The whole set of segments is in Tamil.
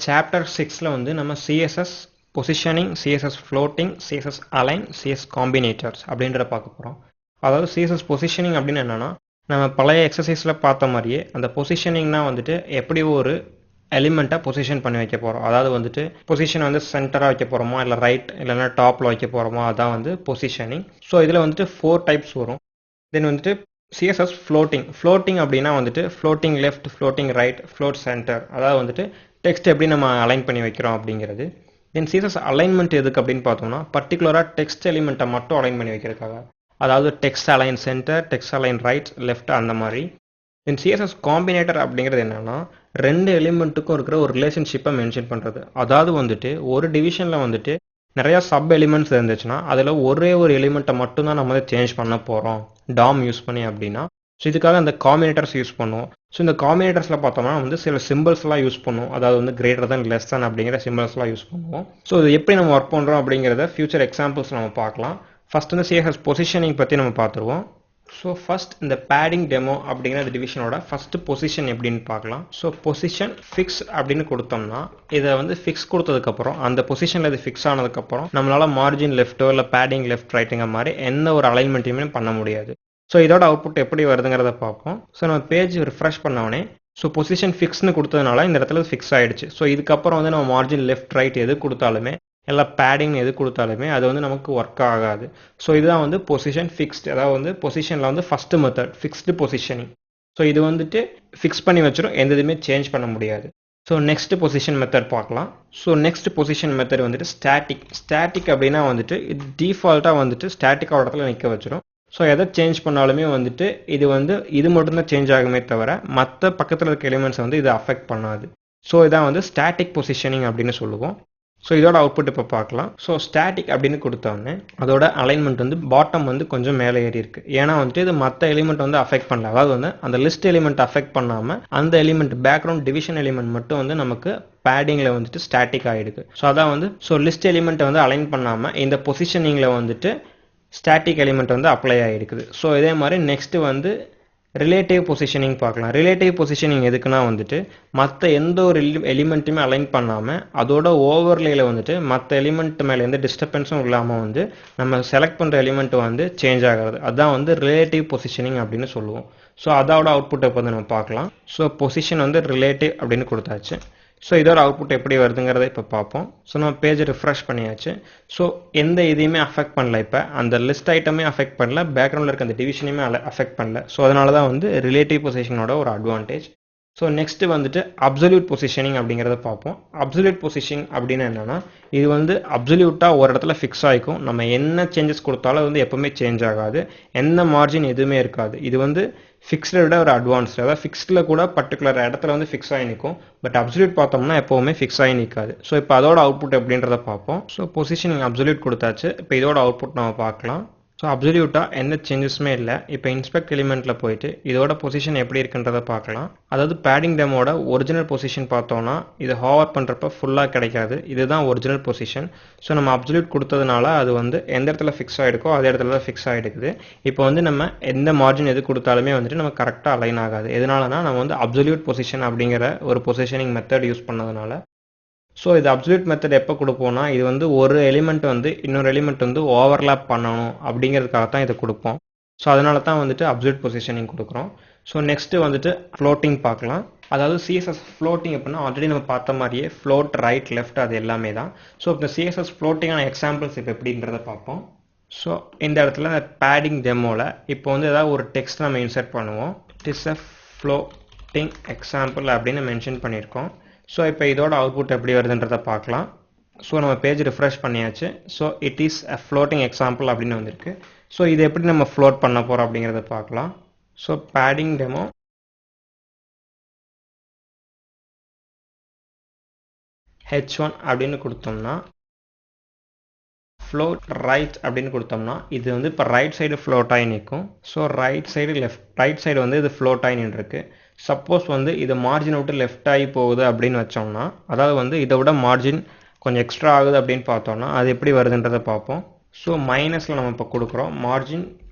சாப்டர் 6ல வந்து நம்ம CSS positioning, CSS floating, CSS align, CSS combinators அப்படின்றத பார்க்க போகிறோம். அதாவது CSS பொசிஷனிங் அப்படின்னு என்னென்னா, நம்ம பழைய எக்ஸசைஸில் பார்த்த மாதிரியே அந்த பொசிஷனிங்னா வந்துட்டு எப்படி ஒரு எலிமெண்ட்டை பொசிஷன் பண்ணி வைக்க போகிறோம். அதாவது வந்துட்டு பொசிஷன் வந்து சென்டராக வைக்க போகிறோமா, இல்லை ரைட் இல்லைன்னா டாப்பில் வைக்க போகிறோமா, அதான் வந்து பொசிஷனிங். ஸோ இதில் வந்துட்டு 4 டைப்ஸ் வரும். தென் வந்துட்டு CSS ஃப்ளோட்டிங் அப்படின்னா வந்துட்டு floating left, floating right, float centre, அதாவது வந்துட்டு டெக்ஸ்ட் எப்படி நம்ம அலைன் பண்ணி வைக்கிறோம் அப்படிங்கிறது. தென் CSS அலைன்மெண்ட் எதுக்கு அப்படின்னு பார்த்தோம்னா, பர்டிகுலராக டெக்ஸ்ட் எலிமெண்ட்டை மட்டும் அலைன் பண்ணி வைக்கிறதுக்காக. அதாவது text align centre, text align right, left அந்த மாதிரி. தென் CSS காம்பினேட்டர் அப்படிங்கிறது என்னென்னா, 2 எலிமெண்ட்டுக்கும் இருக்கிற ஒரு ரிலேஷன்ஷிப்பை மென்ஷன் பண்ணுறது. அதாவது வந்துட்டு ஒரு டிவிஷனில் வந்துட்டு நிறையா சப் எலிமெண்ட்ஸ் இருந்துச்சுன்னா அதில் ஒரே ஒரு எலிமெண்ட்டை மட்டும்தான் நம்ம வந்து சேஞ்ச் பண்ண போகிறோம் டாம் யூஸ் பண்ணி அப்படின்னா. ஸோ இதுக்காக அந்த காம்பினேட்டர்ஸ் யூஸ் பண்ணுவோம். ஸோ இந்த காம்பினேட்டர்ஸில் பார்த்தோம்னா வந்து சில சிம்பிள்ஸ்லாம் யூஸ் பண்ணுவோம். அதாவது வந்து கிரேட்டர் தன், லெஸ் தன் அப்படிங்கிற சிம்பிள்ஸ்லாம் யூஸ் பண்ணுவோம். ஸோ இது எப்படி நம்ம ஒர்க் பண்ணுறோம் அப்படிங்கிறத ஃபியூச்சர் எக்ஸாம்பிள்ஸ் நம்ம பார்க்கலாம். ஃபர்ஸ்ட் வந்து CSS பொசிஷனிங் பற்றி நம்ம பார்த்துருவோம். ஸோ ஃபர்ஸ்ட் இந்த பேடிங் டெமோ அப்படிங்கிற இந்த டிவிஷனோட ஃபர்ஸ்ட் பொசிஷன் எப்படின்னு பார்க்கலாம். ஸோ பொசிஷன் ஃபிக்ஸ் அப்படின்னு கொடுத்தோம்னா, இதை வந்து ஃபிக்ஸ் கொடுத்ததுக்கப்புறம் அந்த பொசிஷனில் இது ஃபிக்ஸ் ஆனதுக்கப்புறம் நம்மளால் மார்ஜின் லெஃப்ட்டோ இல்லை பேடிங் லெஃப்ட் ரைட்டுங்க மாதிரி எந்த ஒரு அலைன்மெண்ட்டையுமே பண்ண முடியாது. ஸோ இதோட அவுட்புட் எப்படி வருதுங்கிறத பார்ப்போம். ஸோ நம்ம பேஜ் ரிஃப்ரெஷ் பண்ணவொடனே ஸோ பொசிஷன் ஃபிக்ஸ்னு கொடுத்ததுனால இந்த இடத்துல ஃபிக்ஸ் ஆகிடுச்சு. ஸோ இதுக்கப்புறம் வந்து நம்ம மார்ஜின் லெஃப்ட் ரைட் எது கொடுத்தாலுமே, எல்லா பேடிங் எது கொடுத்தாலுமே அது வந்து நமக்கு ஒர்க் ஆகாது. ஸோ இதுதான் வந்து பொசிஷன் ஃபிக்ஸ்டு. அதாவது வந்து பொசிஷனில் வந்து first method fixed positioning. So இது வந்துட்டு ஃபிக்ஸ் பண்ணி வச்சிடும், எந்த இதுவுமே சேஞ்ச் பண்ண முடியாது. ஸோ நெக்ஸ்ட் பொசிஷன் மெத்தட் பார்க்கலாம். ஸோ நெக்ஸ்ட் பொசிஷன் மெத்தட் வந்துட்டு ஸ்டாட்டிக் அப்படின்னா வந்துட்டு இது டிஃபால்ட்டாக வந்துட்டு ஸ்டாட்டிக்காக இடத்துல நிற்க வச்சிடும். ஸோ எதை சேஞ்ச் பண்ணாலுமே வந்துட்டு இது மட்டும்தான் சேஞ்ச் ஆகுமே தவிர மற்ற பக்கத்தில் இருக்க எலிமெண்ட்ஸை வந்து இது அஃபெக்ட் பண்ணாது. ஸோ இதான் வந்து ஸ்டாட்டிக் பொசிஷனிங் அப்படின்னு சொல்லுவோம். ஸோ இதோட அவுட்புட் இப்போ பார்க்கலாம். ஸோ ஸ்டாட்டிக் அப்படின்னு கொடுத்தோன்னே அதோட அலைன்மெண்ட் வந்து பாட்டம் வந்து கொஞ்சம் மேலே ஏறி இருக்கு. ஏன்னா வந்துட்டு இது மற்ற எலிமெண்ட் வந்து அஃபெக்ட் பண்ணல. அதாவது வந்து அந்த லிஸ்ட் எலிமெண்ட் அஃபெக்ட் பண்ணாமல் அந்த எலிமெண்ட் பேக்ரவுண்ட் டிவிஷன் எலிமெண்ட் மட்டும் வந்து நமக்கு பேடிங்கில் வந்துட்டு ஸ்டாட்டிக் ஆகிடுது. ஸோ அதான் வந்து லிஸ்ட் எலிமெண்ட்டை வந்து அலைன் பண்ணாமல் இந்த பொசிஷனிங்கில் வந்துட்டு ஸ்டாட்டிக் எலிமெண்ட் வந்து அப்ளை ஆகிருக்குது. ஸோ இதே மாதிரி நெக்ஸ்ட்டு வந்து ரிலேட்டிவ் பொசிஷனிங் பார்க்கலாம். ரிலேட்டிவ் பொசிஷனிங் எதுக்குன்னா வந்துட்டு மற்ற எந்த ஒரு எலிமெண்ட்டுமே அலைன் பண்ணாமல் அதோட ஓவர்லேயில் வந்துட்டு மற்ற எலிமெண்ட் மேலே எந்த டிஸ்டர்பன்ஸும் இல்லாமல் வந்து நம்ம செலக்ட் பண்ணுற எலிமெண்ட் வந்து சேஞ்ச் ஆகிறது. அதுதான் வந்து ரிலேட்டிவ் பொசிஷனிங் அப்படின்னு சொல்லுவோம். ஸோ அதோட அவுட்புட்டை இப்போ வந்து நம்ம பார்க்கலாம். ஸோ பொசிஷன் வந்து ரிலேட்டிவ் அப்படின்னு கொடுத்தாச்சு. ஸோ இதோட அவுட்புட் எப்படி வருதுங்கிறத இப்போ பார்ப்போம். ஸோ நம்ம பேஜை ரிஃப்ரெஷ் பண்ணியாச்சு. ஸோ எந்த இதையுமே அஃபெக்ட் பண்ணல, இப்போ அந்த லிஸ்ட் ஐட்டமே அஃபெக்ட் பண்ணல, பேக்ரவுண்டில் இருக்க அந்த டிவிஷனையுமே அஃபெக்ட் பண்ணல. ஸோ அதனால தான் வந்து ரிலேட்டிவ் பொசிஷனோட ஒரு அட்வான்டேஜ். ஸோ நெக்ஸ்ட் வந்துட்டு அப்சல்யூட் பொசிஷனிங் அப்படிங்கிறத பார்ப்போம். அப்சல்யூட் பொசிஷனிங் அப்படின்னு என்னென்னா, இது வந்து அப்சல்யூட்டாக ஒரு இடத்துல ஃபிக்ஸ் ஆகிக்கும். நம்ம என்ன சேஞ்சஸ் கொடுத்தாலும் வந்து எப்போவுமே சேஞ்ச் ஆகாது, எந்த மார்ஜின் எதுவுமே இருக்காது. இது வந்து ஃபிக்ஸ்டை விட ஒரு அட்வான்ஸ்டு. அதாவது ஃபிக்ஸ்டில் கூட பர்டிகுலர் இடத்துல வந்து ஃபிக்ஸ் ஆகி நிற்கும். பட் அப்சல்யூட் பார்த்தோம்னா எப்போவுமே ஃபிக்ஸ் ஆகி நிற்காது. ஸோ இப்போ அதோட அவுட்புட் எப்படின்றத பார்ப்போம். ஸோ பொசிஷனிங் அப்சல்யூட் கொடுத்தாச்சு. இப்போ இதோட அவுட்புட் நம்ம பார்க்கலாம். ஸோ அப்சல்யூட்டாக எந்த சேஞ்சஸுமே இல்லை. இப்போ இன்ஸ்பெக்ட் எலிமெண்ட்டில் போயிட்டு இதோட பொசிஷன் எப்படி இருக்குன்றதை பார்க்கலாம். அதாவது பேடிங் டெமோட ஒரிஜினல் பொசிஷன் பார்த்தோன்னா இது ஹோவர் பண்ணுறப்ப ஃபுல்லாக கிடைக்காது. இதுதான் ஒரிஜினல் பொசிஷன். ஸோ நம்ம அப்சல்யூட் கொடுத்ததுனால அது வந்து எந்த இடத்துல ஃபிக்ஸ் ஆகிருக்கோ அதே இடத்துல தான் ஃபிக்ஸ் ஆகிடுக்குது. இப்போ வந்து நம்ம எந்த மார்ஜின் எது கொடுத்தாலுமே வந்துட்டு நம்ம கரெக்டாக அலைன் ஆகாது. எதனாலனா நம்ம வந்து அப்சல்யூட் பொசிஷன் அப்படிங்கிற ஒரு பொசிஷனிங் மெத்தட் யூஸ் பண்ணதுனால. ஸோ இது அப்சல்யூட் மெத்தட் எப்போ கொடுப்போம்னா, இது வந்து ஒரு எலிமெண்ட் வந்து இன்னொரு எலிமெண்ட் வந்து ஓவர்லேப் பண்ணணும் அப்படிங்கிறதுக்காக தான் இதை கொடுப்போம். ஸோ அதனால தான் வந்துட்டு அப்சல்யூட் பொசிஷனிங் கொடுக்குறோம். ஸோ நெக்ஸ்ட்டு வந்துட்டு ஃப்ளோட்டிங் பார்க்கலாம். அதாவது CSS ஃப்ளோட்டிங் அப்படின்னா ஆல்ரெடி நம்ம பார்த்த மாதிரியே ஃப்ளோட், ரைட், லெஃப்ட் அது எல்லாமே தான். ஸோ இந்த CSS ஃப்ளோட்டிங்கான எக்ஸாம்பிள்ஸ் இப்போ எப்படின்றத பார்ப்போம். ஸோ இந்த இடத்துல இந்த பேடிங் டெமோவில் இப்போ வந்து ஏதாவது ஒரு டெக்ஸ்ட் நம்ம இன்சர்ட் பண்ணுவோம். It is a floating example அப்படின்னு மென்ஷன் பண்ணியிருக்கோம். ஸோ இப்போ இதோட அவுட்புட் எப்படி வருதுன்றதை பார்க்கலாம். ஸோ நம்ம பேஜ் ரிஃப்ரெஷ் பண்ணியாச்சு. So it is a floating example அப்படின்னு வந்திருக்கு. ஸோ இது எப்படி நம்ம ஃப்ளோட் பண்ண போகிறோம் அப்படிங்கிறத பார்க்கலாம். ஸோ பேடிங் டெமோ H1 அப்படின்னு கொடுத்தோம்னா, ஃப்ளோட் ரைட் அப்படின்னு கொடுத்தோம்னா இது வந்து இப்போ ரைட் சைடு ஃப்ளோட் ஆகி நிற்கும். ஸோ ரைட் சைடு வந்து இது ஃப்ளோட் ஆகி நின்றுருக்கு. சப்போஸ் வந்து இது மார்ஜினை விட்டு லெஃப்ட் ஆகி போகுது அப்படின்னு வச்சோம்னா, அதாவது வந்து இதை விட மார்ஜின் கொஞ்சம் எக்ஸ்ட்ரா ஆகுது அப்படின்னு பார்த்தோம்னா அது எப்படி வருதுன்றதை பார்ப்போம். ஸோ மைனஸில் நம்ம இப்போ கொடுக்குறோம், மார்ஜின்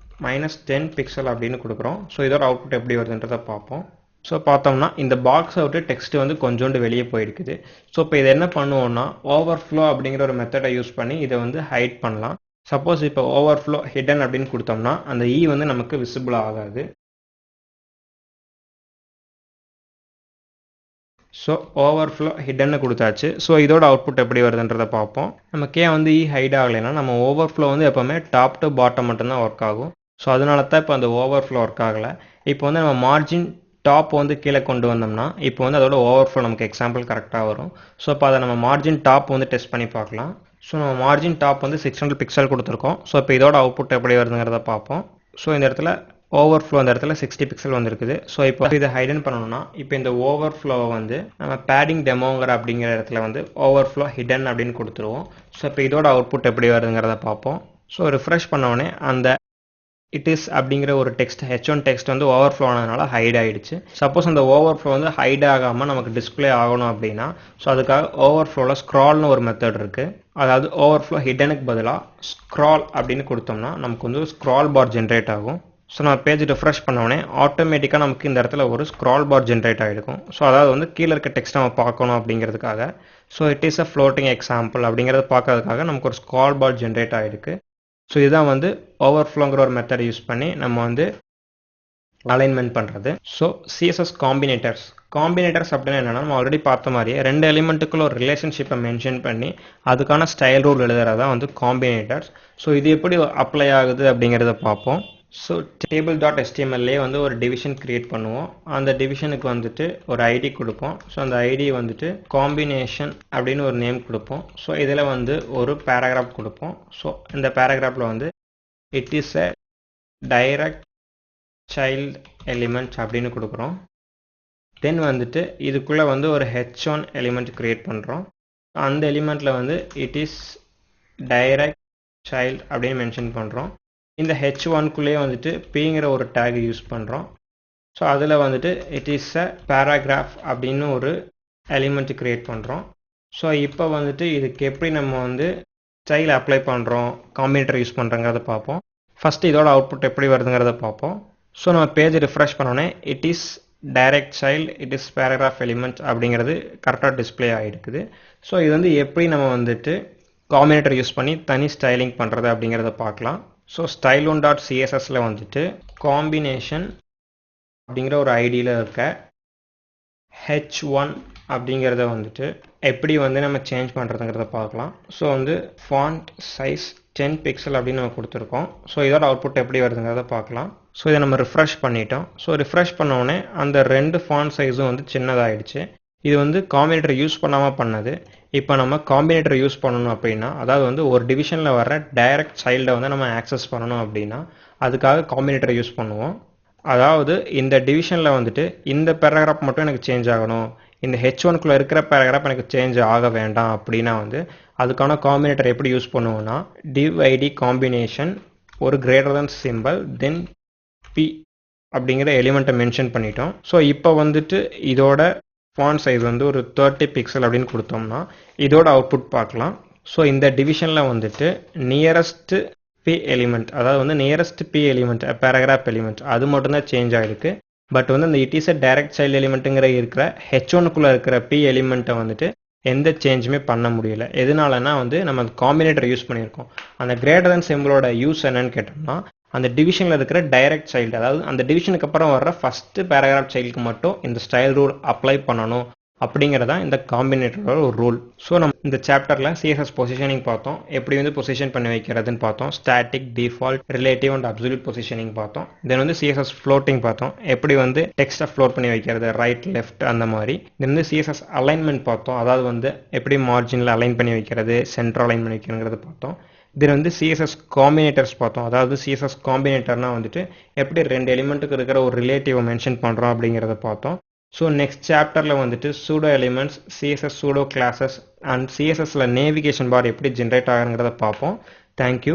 -10 பிக்சல் அப்படின்னு கொடுக்குறோம். ஸோ இதோட அவுட்புட் எப்படி வருதுன்றதை பார்ப்போம். ஸோ பார்த்தோம்னா இந்த பாக்ஸை விட்டு டெக்ஸ்ட் வந்து கொஞ்சோண்டு வெளியே போயிருக்குது. ஸோ இப்போ இதை என்ன பண்ணுவோம்னா ஓவர்ஃப்ளோ அப்படிங்கிற ஒரு மெத்தடை யூஸ் பண்ணி இதை வந்து ஹைட் பண்ணலாம். சப்போஸ் இப்போ ஓவர்ஃப்ளோ ஹிடன் அப்படின்னு கொடுத்தோம்னா அந்த இ வந்து நமக்கு விசிபிள் ஆகாது. ஸோ ஓவர்ஃப்ளோ ஹிடன்னு கொடுத்தாச்சு. ஸோ இதோட அவுட்புட் எப்படி வருதுன்றதை பார்ப்போம். நமக்கு ஏன் வந்து இ ஹைட் ஆகலைன்னா நம்ம ஓவர்ஃப்ளோ வந்து எப்போவுமே டாப் டு பாட்டம் மட்டும்தான் ஒர்க் ஆகும். ஸோ அதனால தான் இப்போ அந்த ஓவர்ஃப்ளோ ஒர்க் ஆகலை. இப்போ வந்து நம்ம மார்ஜின் டாப் வந்து கீழே கொண்டு வந்தோம்னா இப்போ வந்து அதோட ஓவர்ஃப்ளோ நமக்கு எக்ஸாம்பிள் கரெக்டாக வரும். ஸோ இப்போ அதை நம்ம மார்ஜின் டாப் வந்து டெஸ்ட் பண்ணி பார்க்கலாம். ஸோ நம்ம மார்ஜின் டாப் வந்து 600 பிக்சல் கொடுத்துருக்கோம். ஸோ இப்போ இதோட அவுட்புட் எப்படி வருதுங்கிறத பார்ப்போம். ஸோ இந்த இடத்துல ஓவர்ஃப்ளோ அந்த இடத்துல 60 பிக்சல் வந்துருக்குது. ஸோ இப்போ இதை ஹைடன் பண்ணணும்னா இப்போ இந்த ஓவர்ஃப்ளோவை வந்து நம்ம பேடிங் டெமோங்கிற அப்படிங்கிற இடத்துல வந்து ஓவர்ஃப்ளோ ஹிடன் அப்படின்னு கொடுத்துருவோம். ஸோ இப்போ இதோட அவுட்புட் எப்படி வருதுங்கிறத பார்ப்போம். ஸோ ரிஃப்ரெஷ் பண்ணோடனே அந்த இட் இஸ் அப்படிங்கிற ஒரு டெக்ஸ்ட் H1 டெக்ஸ்ட் வந்து ஓவர்ஃப்ளோ ஆனதுனால ஹைட் ஆகிடுச்சு. சப்போஸ் அந்த ஓவர்ஃப்ளோ வந்து ஹைட் ஆகாமல் நமக்கு டிஸ்பிளே ஆகணும் அப்படின்னா ஸோ அதுக்காக ஓவர்ஃப்ளோவில் ஸ்க்ரால்னு ஒரு மெத்தட் இருக்குது. அதாவது ஓவர்ஃப்ளோ ஹிடனுக்கு பதிலாக ஸ்க்ரால் அப்படின்னு கொடுத்தோம்னா நமக்கு வந்து ஸ்க்ரால் பார் ஜென்ரேட் ஆகும். ஸோ நம்ம பேஜ் ரிஃப்ரெஷ் பண்ணோடனே ஆட்டோமேட்டிக்காக நமக்கு இந்த இடத்துல ஒரு ஸ்க்ரால் பார் ஜென்ரேட் ஆகிருக்கும். ஸோ அதாவது வந்து கீழே இருக்க டெக்ஸ்ட் நம்ம பார்க்கணும் அப்படிங்கிறதுக்காக so it is a floating example அப்படிங்கிறத பார்க்கறதுக்காக நமக்கு ஒரு ஸ்க்ரால் பார் ஜென்ரேட் ஆகிருக்கு. ஸோ இதுதான் வந்து ஓவர்ஃப்ளோங்கிற ஒரு மெத்தட் யூஸ் பண்ணி நம்ம வந்து அலைன்மெண்ட் பண்ணுறது. ஸோ சிஎஸ்எஸ் காம்பினேட்டர்ஸ் அப்படின்னா என்னென்னா நம்ம ஆல்ரெடி பார்த்த மாதிரியே ரெண்டு எலிமெண்ட்டுக்குள்ள ஒரு ரிலேஷன்ஷிப்பை மென்ஷன் பண்ணி அதுக்கான ஸ்டைல் ரூல் எழுதுறதா வந்து காம்பினேட்டர்ஸ். ஸோ இது எப்படி அப்ளை ஆகுது அப்படிங்கிறத பார்ப்போம். ஸோ table.htmlலே வந்து ஒரு டிவிஷன் கிரியேட் பண்ணுவோம். அந்த டிவிஷனுக்கு வந்துட்டு ஒரு ஐடி கொடுப்போம். ஸோ அந்த ஐடி வந்துட்டு காம்பினேஷன் அப்படின்னு ஒரு நேம் கொடுப்போம். ஸோ இதில் வந்து ஒரு பேராகிராஃப் கொடுப்போம். ஸோ இந்த பேராகிராஃபில் வந்து it is a direct child element அப்படின்னு கொடுக்குறோம். தென் வந்துட்டு இதுக்குள்ளே வந்து ஒரு H1 எலிமெண்ட் கிரியேட் பண்ணுறோம். அந்த எலிமெண்ட்டில் வந்து இட் இஸ் டைரக்ட் சைல்ட் அப்படின்னு மென்ஷன் பண்ணுறோம். இந்த H1குள்ளேயே வந்துட்டு பிங்கிற ஒரு டேக் யூஸ் பண்ணுறோம். ஸோ அதில் வந்துட்டு இட் இஸ் அ பேராகிராஃப் அப்படின்னு ஒரு எலிமெண்ட் கிரியேட் பண்ணுறோம். ஸோ இப்போ வந்துட்டு இதுக்கு எப்படி நம்ம வந்து ஸ்டைல் அப்ளை பண்ணுறோம் காம்பினேட்டர் யூஸ் பண்ணுறங்கிறத பார்ப்போம். ஃபஸ்ட்டு இதோட அவுட்புட் எப்படி வருதுங்கிறத பார்ப்போம். ஸோ நம்ம பேஜ் ரிஃப்ரெஷ் பண்ணோன்னே it is direct child it is paragraph element அப்படிங்கிறது கரெக்டாக டிஸ்பிளே ஆகிருக்குது. ஸோ இது வந்து எப்படி நம்ம வந்துட்டு காம்பினேட்டர் யூஸ் பண்ணி தனி ஸ்டைலிங் பண்ணுறது அப்படிங்கிறத பார்க்கலாம். ஸோ style1.cssல வந்துட்டு காம்பினேஷன் அப்படிங்கிற ஒரு ஐடியில் இருக்க H1 அப்படிங்கிறத வந்துட்டு எப்படி வந்து நம்ம சேஞ்ச் பண்ணுறதுங்கிறத பார்க்கலாம். ஸோ வந்து ஃபாண்ட் சைஸ் 10 பிக்சல் அப்படின்னு நம்ம கொடுத்துருக்கோம். ஸோ இதோட அவுட்புட் எப்படி வருதுங்கிறத பார்க்கலாம். ஸோ இதை நம்ம ரிஃப்ரெஷ் பண்ணிட்டோம். ஸோ ரிஃப்ரெஷ் பண்ணோடனே அந்த ரெண்டு ஃபாண்ட் சைஸும் வந்து சின்னதாகிடுச்சு. இது வந்து காம்பினேட்டர் யூஸ் பண்ணாமல் பண்ணது. இப்போ நம்ம காம்பினேட்டர் யூஸ் பண்ணணும் அப்படின்னா அதாவது வந்து ஒரு டிவிஷனில் வர டைரக்ட் சைல்டை வந்து நம்ம ஆக்சஸ் பண்ணணும் அப்படின்னா அதுக்காக காம்பினேட்டர் யூஸ் பண்ணுவோம். அதாவது இந்த டிவிஷனில் வந்துட்டு இந்த பேராகிராஃப் மட்டும் எனக்கு சேஞ்ச் ஆகணும், இந்த H1குள்ளே இருக்கிற பேராகிராஃப் எனக்கு சேஞ்ச் ஆக வேண்டாம் அப்படின்னா வந்து அதுக்கான காம்பினேட்டர் எப்படி யூஸ் பண்ணுவோம்னா div காம்பினேஷன் ஒரு கிரேட்டர் தன் சிம்பிள் தென் P அப்படிங்கிற எலிமெண்ட்டை மென்ஷன் பண்ணிட்டோம். ஸோ இப்போ வந்துட்டு இதோட ஃபாண்ட் சைஸ் வந்து ஒரு 30 பிக்சல் அப்படின்னு கொடுத்தோம்னா இதோட அவுட்புட் பார்க்கலாம். ஸோ இந்த டிவிஷனில் வந்துட்டு நியரஸ்ட் P எலிமெண்ட் அதாவது வந்து nearest P element paragraph element அது மட்டும்தான் சேஞ்ச் ஆகிருக்கு. பட் வந்து இந்த it is a direct child எலிமெண்ட்டுங்கிற இருக்கிற H1குள்ளே இருக்கிற P எலிமெண்ட்டை வந்துட்டு எந்த சேஞ்சுமே பண்ண முடியல. எதனாலனா வந்து நம்ம காம்பினேட்டர் யூஸ் பண்ணியிருக்கோம். அந்த கிரேட்டர் தன் சிம்பிளோட யூஸ் என்னன்னு கேட்டோம்னா அந்த டிவிஷனில் இருக்கிற டைரக்ட் சைல்டு அதாவது அந்த டிவிஷனுக்கு அப்புறம் வர்ற ஃபஸ்ட்டு பேராகிராஃப் சைல்டுக்கு மட்டும் இந்த ஸ்டைல் ரூல் அப்ளை பண்ணணும் அப்படிங்கிறதா இந்த காம்பினேட்டரோட ஒரு ரூல். ஸோ நம்ம இந்த சாப்டரில் சிஎஸ்எஸ் பொசிஷனிங் பார்த்தோம், எப்படி வந்து பொசிஷன் பண்ணி வைக்கிறதுன்னு பார்த்தோம், static, default, relative and absolute positioning பார்த்தோம். தென் வந்து சிஎஸ்எஸ் ஃப்ளோட்டிங் பார்த்தோம், எப்படி வந்து டெக்ஸ்ட்டை ஃப்ளோட் பண்ணி வைக்கிறது ரைட் லெஃப்ட் அந்த மாதிரி. தென் வந்து சிஎஸ்எஸ் அலைன்மெண்ட் பார்த்தோம், அதாவது வந்து எப்படி மார்ஜினில் அலைன் பண்ணி வைக்கிறது சென்டர் அலைன் பண்ணி வைக்கிறங்கிறது பார்த்தோம். தென் வந்து சிஎஸ்எஸ் காம்பினேட்டர்ஸ் பார்த்தோம், அதாவது சிஎஸ்எஸ் காம்பினேட்டர்னால் வந்துட்டு எப்படி ரெண்டு எலிமெண்ட்டுக்கு இருக்கிற ஒரு ரிலேட்டிவை மென்ஷன் பண்ணுறோம் அப்படிங்கிறத பார்த்தோம். ஸோ நெக்ஸ்ட் சாப்டரில் வந்துட்டு pseudo elements, CSS pseudo classes and சிஎஸ்எஸ்ல நேவிகேஷன் பார் எப்படி ஜென்ரேட் ஆகுங்கிறத பார்ப்போம். தேங்க்யூ.